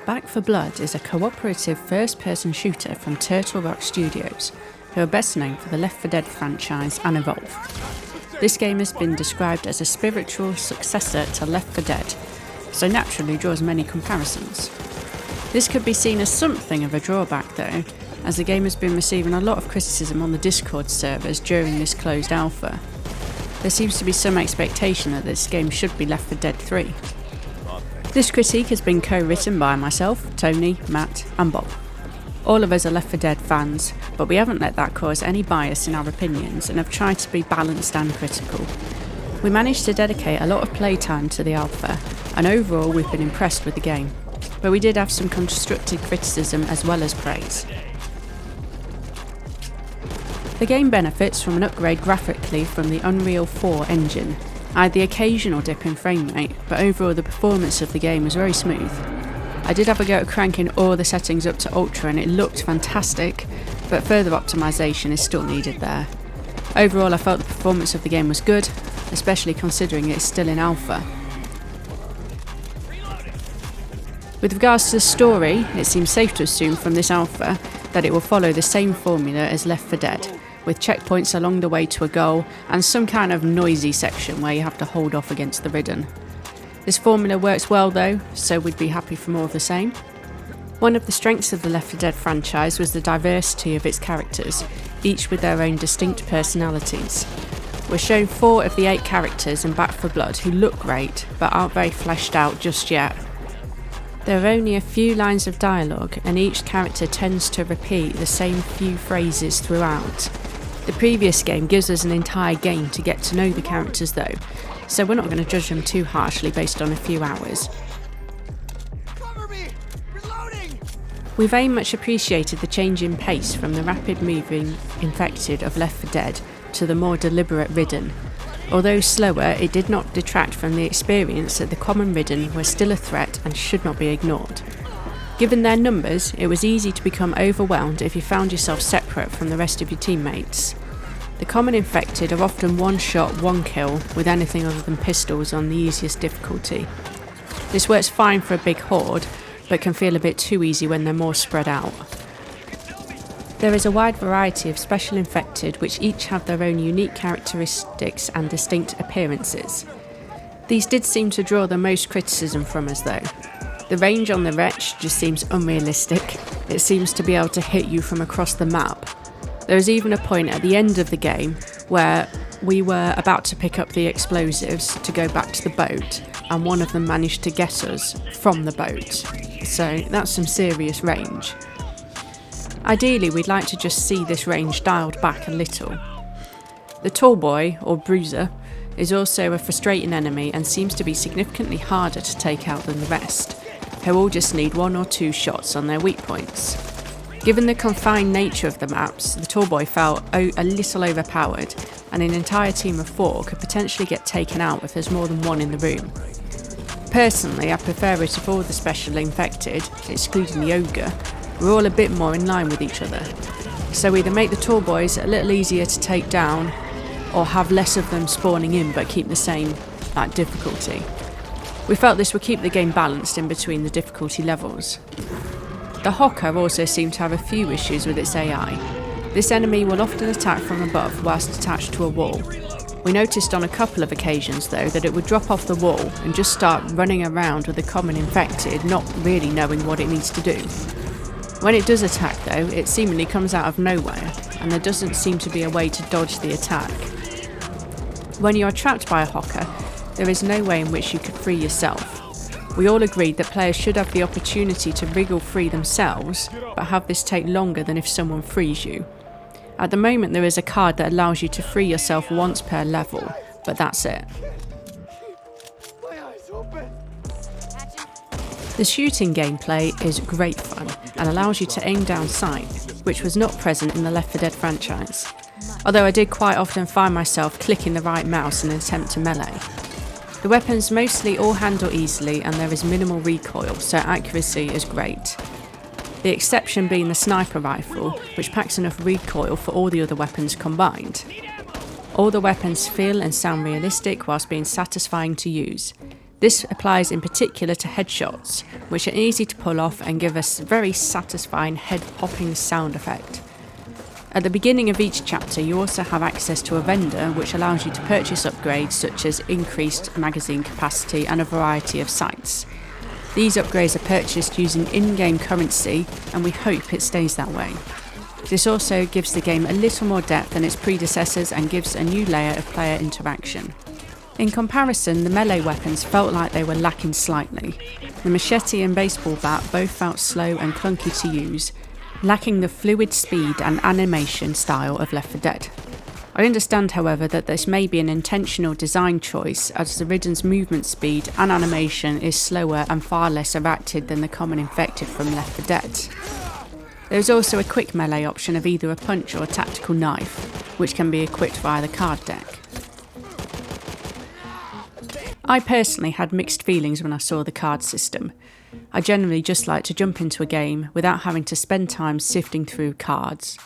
Back 4 Blood is a cooperative first-person shooter from Turtle Rock Studios, who are best known for the Left 4 Dead franchise and Evolve. This game has been described as a spiritual successor to Left 4 Dead, so naturally draws many comparisons. This could be seen as something of a drawback though, as the game has been receiving a lot of criticism on the Discord servers during this closed alpha. There seems to be some expectation that this game should be Left 4 Dead 3. This critique has been co-written by myself, Tony, Matt and Bob. All of us are Left 4 Dead fans, but we haven't let that cause any bias in our opinions and have tried to be balanced and critical. We managed to dedicate a lot of playtime to the alpha, and overall we've been impressed with the game, but we did have some constructive criticism as well as praise. The game benefits from an upgrade graphically from the Unreal 4 engine. I had the occasional dip in frame rate, but overall the performance of the game was very smooth. I did have a go at cranking all the settings up to Ultra and it looked fantastic, but further optimisation is still needed there. Overall I felt the performance of the game was good, especially considering it's still in alpha. With regards to the story, it seems safe to assume from this alpha that it will follow the same formula as Left 4 Dead, with checkpoints along the way to a goal and some kind of noisy section where you have to hold off against the Ridden. This formula works well though, so we'd be happy for more of the same. One of the strengths of the Left 4 Dead franchise was the diversity of its characters, each with their own distinct personalities. We're shown 4 of the 8 characters in Back 4 Blood who look great, but aren't very fleshed out just yet. There are only a few lines of dialogue, and each character tends to repeat the same few phrases throughout. The previous game gives us an entire game to get to know the characters though, so we're not going to judge them too harshly based on a few hours. Cover me! Reloading! We very much appreciated the change in pace from the rapid moving infected of Left 4 Dead to the more deliberate Ridden. Although slower, it did not detract from the experience that the common Ridden were still a threat and should not be ignored. Given their numbers, it was easy to become overwhelmed if you found yourself separate from the rest of your teammates. The common infected are often one shot, one kill, with anything other than pistols on the easiest difficulty. This works fine for a big horde, but can feel a bit too easy when they're more spread out. There is a wide variety of special infected which each have their own unique characteristics and distinct appearances. These did seem to draw the most criticism from us though. The range on the Wretch just seems unrealistic. It seems to be able to hit you from across the map. There is even a point at the end of the game where we were about to pick up the explosives to go back to the boat, and one of them managed to get us from the boat. So that's some serious range. Ideally, we'd like to just see this range dialed back a little. The tall boy, or bruiser, is also a frustrating enemy and seems to be significantly harder to take out than the rest, who all just need 1 or 2 shots on their weak points. Given the confined nature of the maps, the tall boy felt a little overpowered, and an entire team of 4 could potentially get taken out if there's more than one in the room. Personally, I prefer it if all the special infected, excluding the ogre, were all a bit more in line with each other. So either make the tall boys a little easier to take down, or have less of them spawning in but keep the same difficulty. We felt this would keep the game balanced in between the difficulty levels. The Hocker also seemed to have a few issues with its AI. This enemy will often attack from above whilst attached to a wall. We noticed on a couple of occasions though that it would drop off the wall and just start running around with the common infected, not really knowing what it needs to do. When it does attack though, it seemingly comes out of nowhere, and there doesn't seem to be a way to dodge the attack. When you are trapped by a Hocker, there is no way in which you could free yourself. We all agreed that players should have the opportunity to wriggle free themselves, but have this take longer than if someone frees you. At the moment there is a card that allows you to free yourself once per level, but that's it. The shooting gameplay is great fun and allows you to aim down sight, which was not present in the Left 4 Dead franchise. Although I did quite often find myself clicking the right mouse in an attempt to melee. The weapons mostly all handle easily and there is minimal recoil, so accuracy is great. The exception being the sniper rifle, which packs enough recoil for all the other weapons combined. All the weapons feel and sound realistic whilst being satisfying to use. This applies in particular to headshots, which are easy to pull off and give us a very satisfying head-popping sound effect. At the beginning of each chapter, you also have access to a vendor which allows you to purchase upgrades such as increased magazine capacity and a variety of sights. These upgrades are purchased using in-game currency, and we hope it stays that way. This also gives the game a little more depth than its predecessors and gives a new layer of player interaction. In comparison, the melee weapons felt like they were lacking slightly. The machete and baseball bat both felt slow and clunky to use, lacking the fluid speed and animation style of Left 4 Dead. I understand, however, that this may be an intentional design choice, as the Ridden's movement speed and animation is slower and far less errated than the common infected from Left 4 Dead. There is also a quick melee option of either a punch or a tactical knife, which can be equipped via the card deck. I personally had mixed feelings when I saw the card system. I generally just like to jump into a game without having to spend time sifting through cards.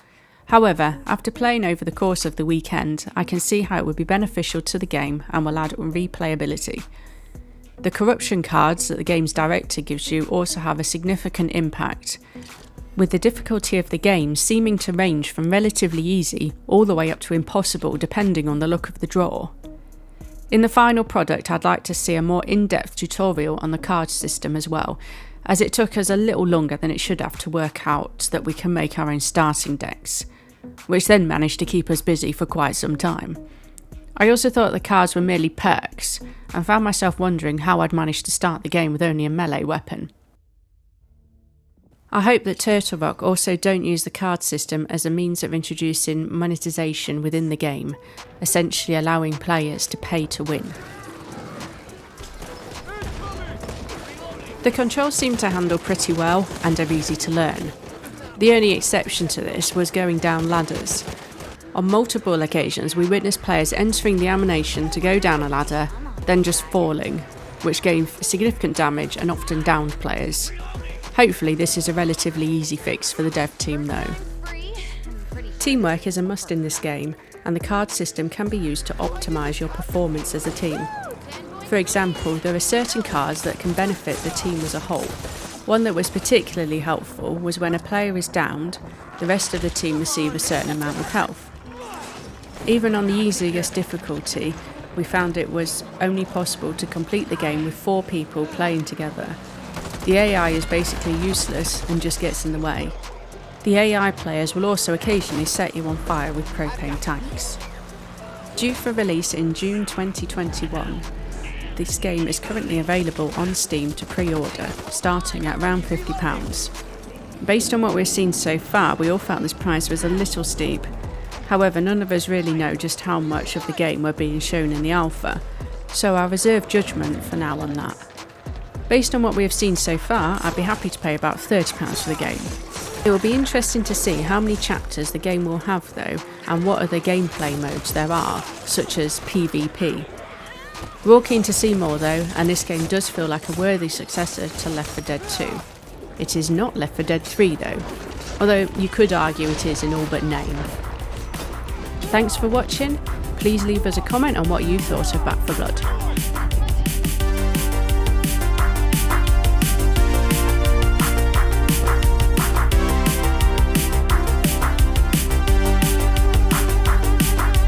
However, after playing over the course of the weekend, I can see how it would be beneficial to the game and will add replayability. The corruption cards that the game's director gives you also have a significant impact, with the difficulty of the game seeming to range from relatively easy all the way up to impossible depending on the look of the draw. In the final product, I'd like to see a more in-depth tutorial on the card system as well, as it took us a little longer than it should have to work out that we can make our own starting decks, which then managed to keep us busy for quite some time. I also thought the cards were merely perks, and found myself wondering how I'd managed to start the game with only a melee weapon. I hope that Turtle Rock also don't use the card system as a means of introducing monetization within the game, essentially allowing players to pay to win. The controls seem to handle pretty well and are easy to learn. The only exception to this was going down ladders. On multiple occasions we witnessed players entering the animation to go down a ladder, then just falling, which gave significant damage and often downed players. Hopefully this is a relatively easy fix for the dev team though. Teamwork is a must in this game, and the card system can be used to optimise your performance as a team. For example, there are certain cards that can benefit the team as a whole. One that was particularly helpful was when a player is downed, the rest of the team receive a certain amount of health. Even on the easiest difficulty, we found it was only possible to complete the game with 4 people playing together. The AI is basically useless and just gets in the way. The AI players will also occasionally set you on fire with propane tanks. Due for release in June 2021, this game is currently available on Steam to pre-order, starting at around £50. Based on what we've seen so far, we all felt this price was a little steep. However, none of us really know just how much of the game we're being shown in the alpha, so I reserve judgment for now on that. Based on what we have seen so far, I'd be happy to pay about £30 for the game. It will be interesting to see how many chapters the game will have though, and what other gameplay modes there are, such as PvP. We're all keen to see more though, and this game does feel like a worthy successor to Left 4 Dead 2. It is not Left 4 Dead 3 though, although you could argue it is in all but name. Thanks for watching. Please leave us a comment on what you thought of Back 4 Blood.